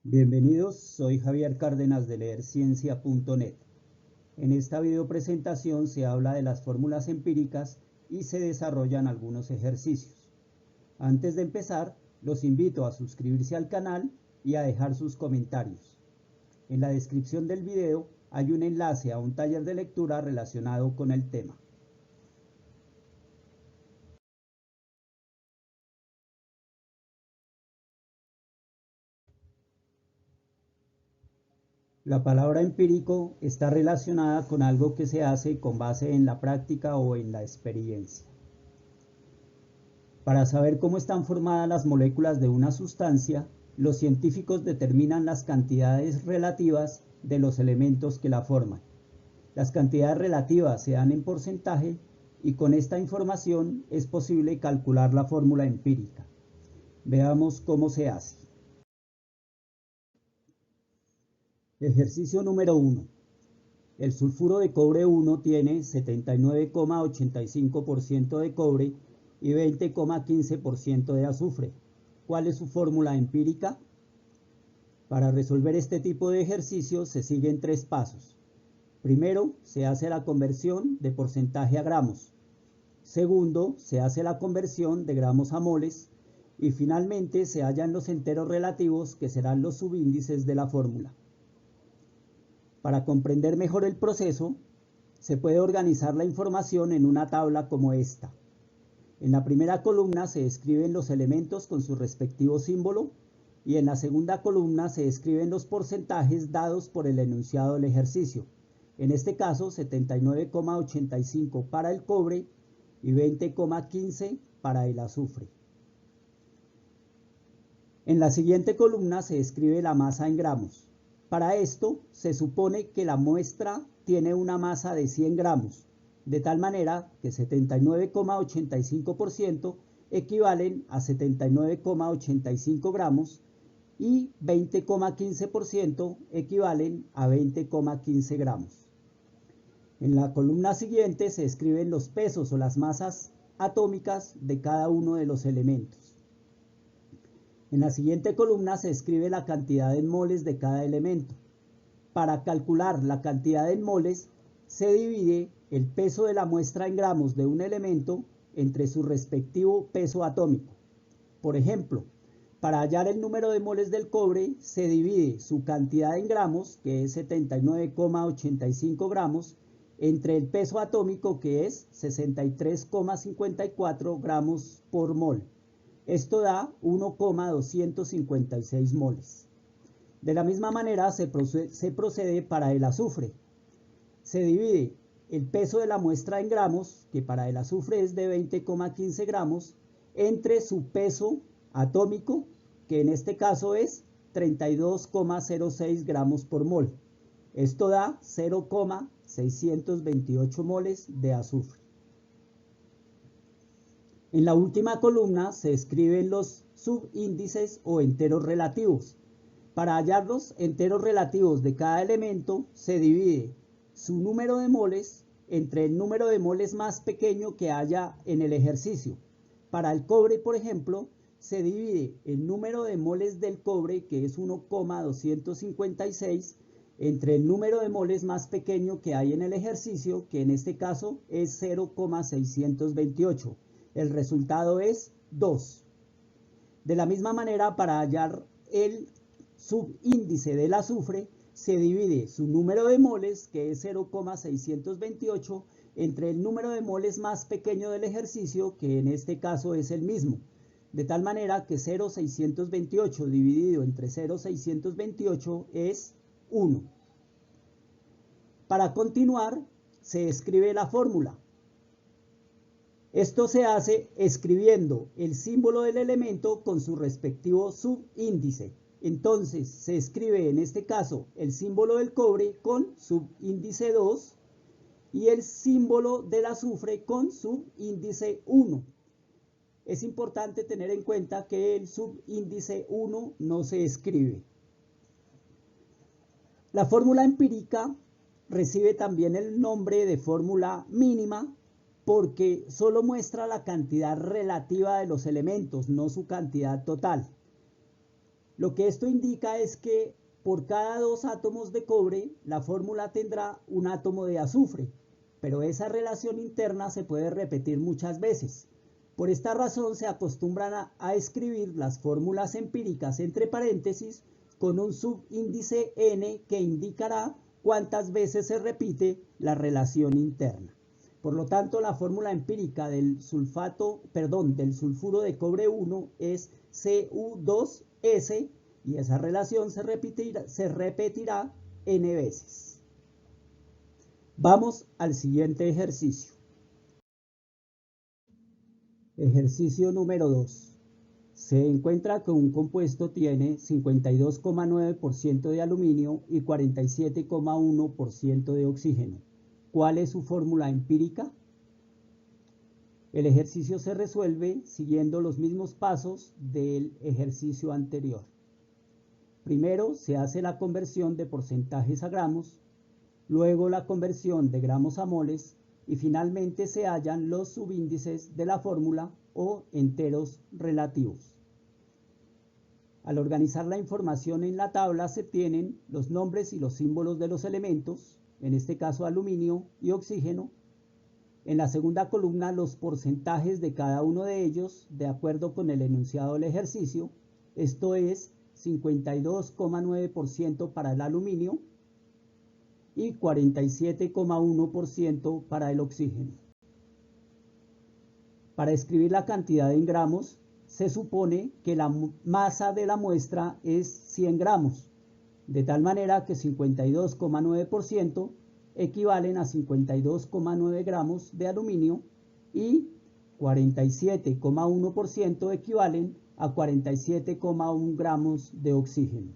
Bienvenidos, soy Javier Cárdenas de leerciencia.net. En esta video presentación se habla de las fórmulas empíricas y se desarrollan algunos ejercicios. Antes de empezar, los invito a suscribirse al canal y a dejar sus comentarios. En la descripción del video hay un enlace a un taller de lectura relacionado con el tema. La palabra empírico está relacionada con algo que se hace con base en la práctica o en la experiencia. Para saber cómo están formadas las moléculas de una sustancia, los científicos determinan las cantidades relativas de los elementos que la forman. Las cantidades relativas se dan en porcentaje y con esta información es posible calcular la fórmula empírica. Veamos cómo se hace. Ejercicio número 1. El sulfuro de cobre 1 tiene 79,85% de cobre y 20,15% de azufre. ¿Cuál es su fórmula empírica? Para resolver este tipo de ejercicios se siguen tres pasos. Primero, se hace la conversión de porcentaje a gramos. Segundo, se hace la conversión de gramos a moles. Y finalmente se hallan los enteros relativos que serán los subíndices de la fórmula. Para comprender mejor el proceso, se puede organizar la información en una tabla como esta. En la primera columna se escriben los elementos con su respectivo símbolo y en la segunda columna se escriben los porcentajes dados por el enunciado del ejercicio. En este caso, 79,85 para el cobre y 20,15 para el azufre. En la siguiente columna se escribe la masa en gramos. Para esto, se supone que la muestra tiene una masa de 100 gramos, de tal manera que 79,85% equivalen a 79,85 gramos y 20,15% equivalen a 20,15 gramos. En la columna siguiente se escriben los pesos o las masas atómicas de cada uno de los elementos. En la siguiente columna se escribe la cantidad en moles de cada elemento. Para calcular la cantidad en moles, se divide el peso de la muestra en gramos de un elemento entre su respectivo peso atómico. Por ejemplo, para hallar el número de moles del cobre, se divide su cantidad en gramos, que es 79,85 gramos, entre el peso atómico, que es 63,54 gramos por mol. Esto da 1,256 moles. De la misma manera se procede para el azufre. Se divide el peso de la muestra en gramos, que para el azufre es de 20,15 gramos, entre su peso atómico, que en este caso es 32,06 gramos por mol. Esto da 0,628 moles de azufre. En la última columna se escriben los subíndices o enteros relativos. Para hallar los enteros relativos de cada elemento se divide su número de moles entre el número de moles más pequeño que haya en el ejercicio. Para el cobre, por ejemplo, se divide el número de moles del cobre, que es 1,256, entre el número de moles más pequeño que hay en el ejercicio, que en este caso es 0,628. El resultado es 2. De la misma manera, para hallar el subíndice del azufre, se divide su número de moles, que es 0,628, entre el número de moles más pequeño del ejercicio, que en este caso es el mismo. De tal manera que 0,628 dividido entre 0,628 es 1. Para continuar, se escribe la fórmula. Esto se hace escribiendo el símbolo del elemento con su respectivo subíndice. Entonces se escribe en este caso el símbolo del cobre con subíndice 2 y el símbolo del azufre con subíndice 1. Es importante tener en cuenta que el subíndice 1 no se escribe. La fórmula empírica recibe también el nombre de fórmula mínima porque solo muestra la cantidad relativa de los elementos, no su cantidad total. Lo que esto indica es que por cada 2 átomos de cobre, la fórmula tendrá un átomo de azufre, pero esa relación interna se puede repetir muchas veces. Por esta razón se acostumbran a escribir las fórmulas empíricas entre paréntesis con un subíndice n que indicará cuántas veces se repite la relación interna. Por lo tanto, la fórmula empírica del sulfuro de cobre 1 es Cu2S y esa relación se repetirá n veces. Vamos al siguiente ejercicio. Ejercicio número 2. Se encuentra que un compuesto tiene 52,9% de aluminio y 47,1% de oxígeno. ¿Cuál es su fórmula empírica? El ejercicio se resuelve siguiendo los mismos pasos del ejercicio anterior. Primero se hace la conversión de porcentajes a gramos, luego la conversión de gramos a moles y finalmente se hallan los subíndices de la fórmula o enteros relativos. Al organizar la información en la tabla se tienen los nombres y los símbolos de los elementos, en este caso aluminio y oxígeno. En la segunda columna los porcentajes de cada uno de ellos de acuerdo con el enunciado del ejercicio, esto es 52,9% para el aluminio y 47,1% para el oxígeno. Para escribir la cantidad en gramos, se supone que la masa de la muestra es 100 gramos, de tal manera que 52,9% equivalen a 52,9 gramos de aluminio y 47,1% equivalen a 47,1 gramos de oxígeno.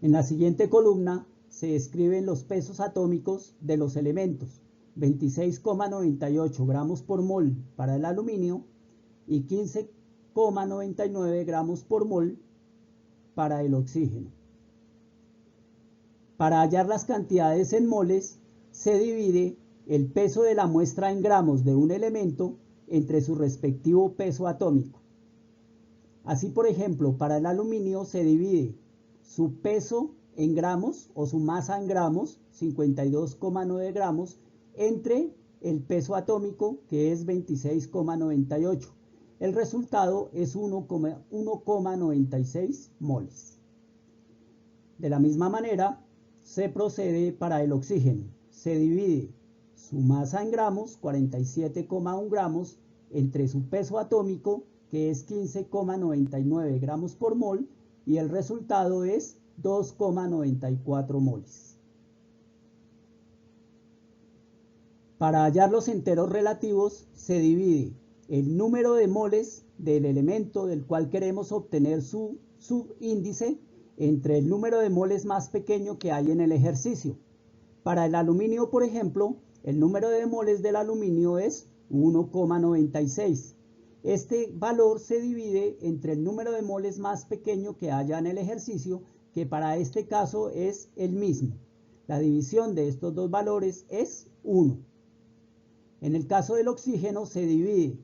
En la siguiente columna se escriben los pesos atómicos de los elementos: 26,98 gramos por mol para el aluminio y 15,99 gramos por mol para el oxígeno. Para hallar las cantidades en moles, se divide el peso de la muestra en gramos de un elemento entre su respectivo peso atómico. Así, por ejemplo, para el aluminio se divide su peso en gramos o su masa en gramos, 52,9 gramos, entre el peso atómico, que es 26,98. El resultado es 1,96 moles. De la misma manera, se procede para el oxígeno. Se divide su masa en gramos, 47,1 gramos, entre su peso atómico, que es 15,99 gramos por mol, y el resultado es 2,94 moles. Para hallar los enteros relativos, se divide el número de moles del elemento del cual queremos obtener su subíndice entre el número de moles más pequeño que hay en el ejercicio. Para el aluminio, por ejemplo, el número de moles del aluminio es 1,96. Este valor se divide entre el número de moles más pequeño que haya en el ejercicio, que para este caso es el mismo. La división de estos dos valores es 1. En el caso del oxígeno se divide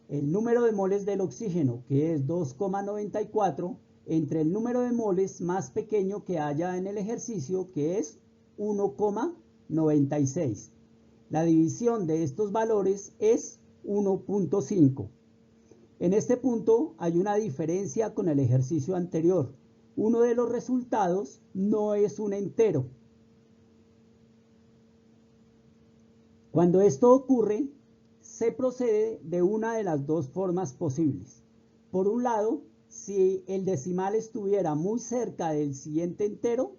el número de moles del oxígeno, que es 2,94, entre el número de moles más pequeño que haya en el ejercicio, que es 1,96. La división de estos valores es 1,5. En este punto hay una diferencia con el ejercicio anterior. Uno de los resultados no es un entero. Cuando esto ocurre, se procede de una de las dos formas posibles. Por un lado, si el decimal estuviera muy cerca del siguiente entero,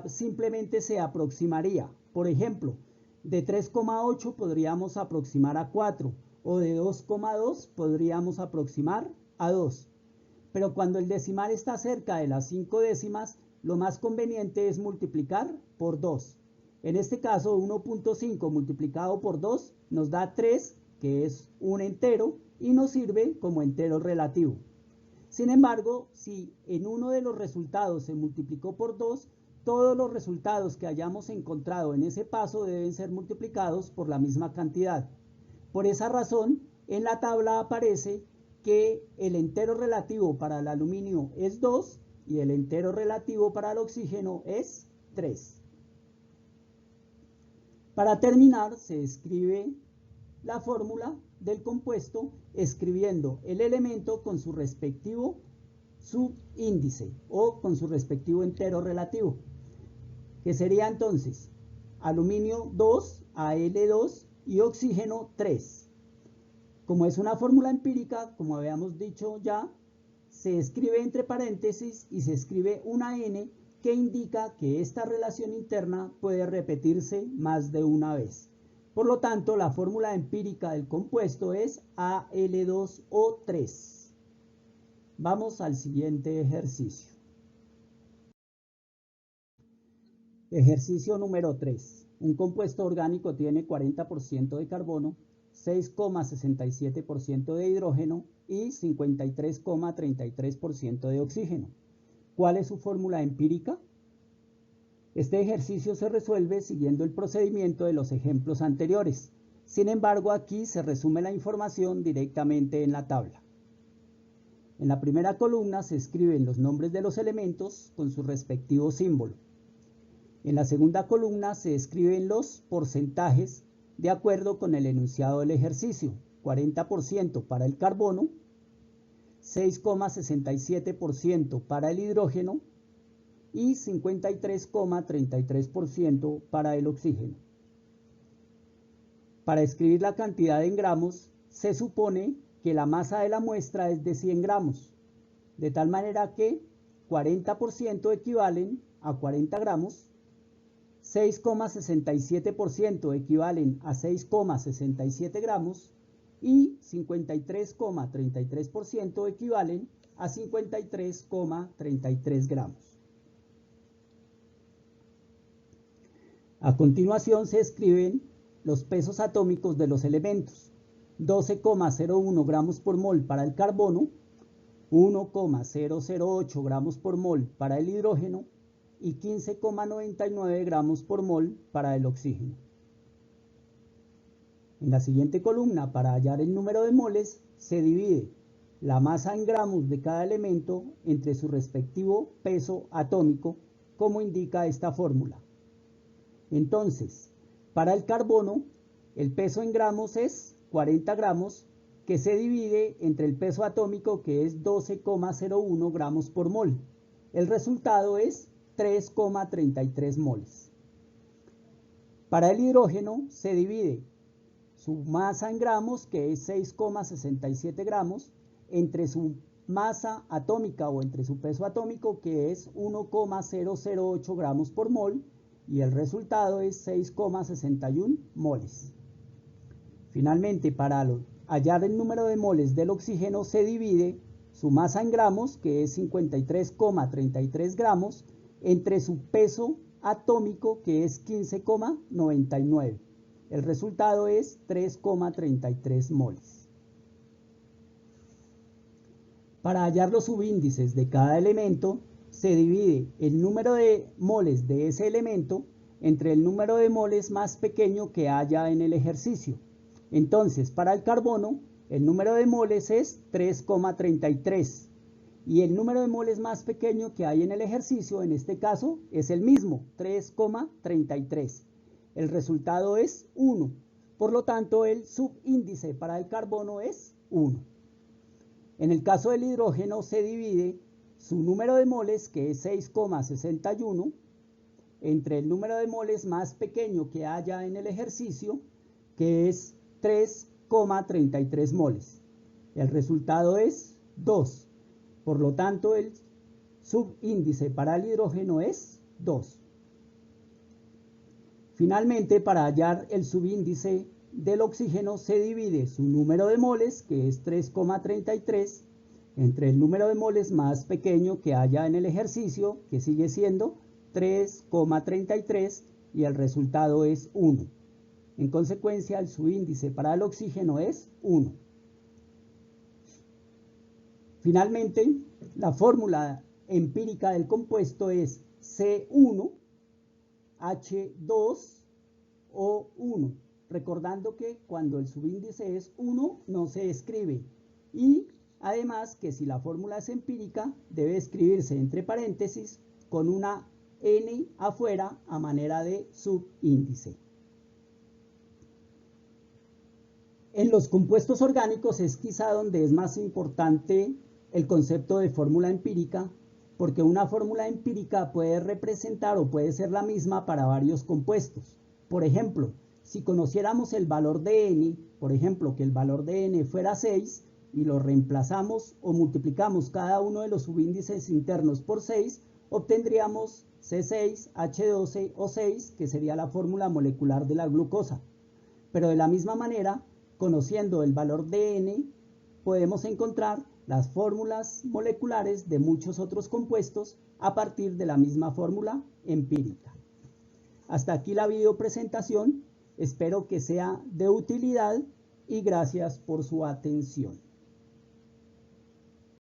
simplemente se aproximaría. Por ejemplo, de 3,8 podríamos aproximar a 4, o de 2,2 podríamos aproximar a 2. Pero cuando el decimal está cerca de las 5 décimas, lo más conveniente es multiplicar por 2. En este caso, 1,5 multiplicado por 2 nos da 3, que es un entero, y nos sirve como entero relativo. Sin embargo, si en uno de los resultados se multiplicó por 2, todos los resultados que hayamos encontrado en ese paso deben ser multiplicados por la misma cantidad. Por esa razón, en la tabla aparece que el entero relativo para el aluminio es 2 y el entero relativo para el oxígeno es 3. Para terminar, se escribe la fórmula del compuesto escribiendo el elemento con su respectivo subíndice o con su respectivo entero relativo, que sería entonces aluminio 2, Al2 y oxígeno 3. Como es una fórmula empírica, como habíamos dicho ya, se escribe entre paréntesis y se escribe una n que indica que esta relación interna puede repetirse más de una vez. Por lo tanto, la fórmula empírica del compuesto es Al2O3. Vamos al siguiente ejercicio. Ejercicio número 3. Un compuesto orgánico tiene 40% de carbono, 6,67% de hidrógeno y 53,33% de oxígeno. ¿Cuál es su fórmula empírica? Este ejercicio se resuelve siguiendo el procedimiento de los ejemplos anteriores. Sin embargo, aquí se resume la información directamente en la tabla. En la primera columna se escriben los nombres de los elementos con su respectivo símbolo. En la segunda columna se escriben los porcentajes de acuerdo con el enunciado del ejercicio: 40% para el carbono, 6,67% para el hidrógeno y 53,33% para el oxígeno. Para escribir la cantidad en gramos, se supone que la masa de la muestra es de 100 gramos, de tal manera que 40% equivalen a 40 gramos, 6,67% equivalen a 6,67 gramos y 53,33% equivalen a 53,33 gramos. A continuación se escriben los pesos atómicos de los elementos: 12,01 gramos por mol para el carbono, 1,008 gramos por mol para el hidrógeno y 15,99 gramos por mol para el oxígeno. En la siguiente columna, para hallar el número de moles, se divide la masa en gramos de cada elemento entre su respectivo peso atómico, como indica esta fórmula. Entonces, para el carbono, el peso en gramos es 40 gramos, que se divide entre el peso atómico, que es 12,01 gramos por mol. El resultado es 3,33 moles. Para el hidrógeno se divide su masa en gramos, que es 6,67 gramos, entre su masa atómica o entre su peso atómico, que es 1,008 gramos por mol, y el resultado es 6,61 moles. Finalmente, para hallar el número de moles del oxígeno, se divide su masa en gramos, que es 53,33 gramos, entre su peso atómico, que es 15,99. El resultado es 3,33 moles. Para hallar los subíndices de cada elemento, se divide el número de moles de ese elemento entre el número de moles más pequeño que haya en el ejercicio. Entonces, para el carbono, el número de moles es 3,33 y el número de moles más pequeño que hay en el ejercicio, en este caso, es el mismo, 3,33. El resultado es 1. Por lo tanto, el subíndice para el carbono es 1. En el caso del hidrógeno se divide su número de moles, que es 6,61, entre el número de moles más pequeño que haya en el ejercicio, que es 3,33 moles. El resultado es 2. Por lo tanto, el subíndice para el hidrógeno es 2. Finalmente, para hallar el subíndice del oxígeno, se divide su número de moles, que es 3,33, entre el número de moles más pequeño que haya en el ejercicio, que sigue siendo 3,33, y el resultado es 1. En consecuencia, el subíndice para el oxígeno es 1. Finalmente, la fórmula empírica del compuesto es C1H2O1, recordando que cuando el subíndice es 1 no se escribe, y Además que si la fórmula es empírica, debe escribirse entre paréntesis con una n afuera a manera de subíndice. En los compuestos orgánicos es quizá donde es más importante el concepto de fórmula empírica, porque una fórmula empírica puede representar o puede ser la misma para varios compuestos. Por ejemplo, si conociéramos el valor de n, por ejemplo, que el valor de n fuera 6, y lo reemplazamos o multiplicamos cada uno de los subíndices internos por 6, obtendríamos C6H12O6, que sería la fórmula molecular de la glucosa. Pero de la misma manera, conociendo el valor de n, podemos encontrar las fórmulas moleculares de muchos otros compuestos a partir de la misma fórmula empírica. Hasta aquí la videopresentación, espero que sea de utilidad y gracias por su atención.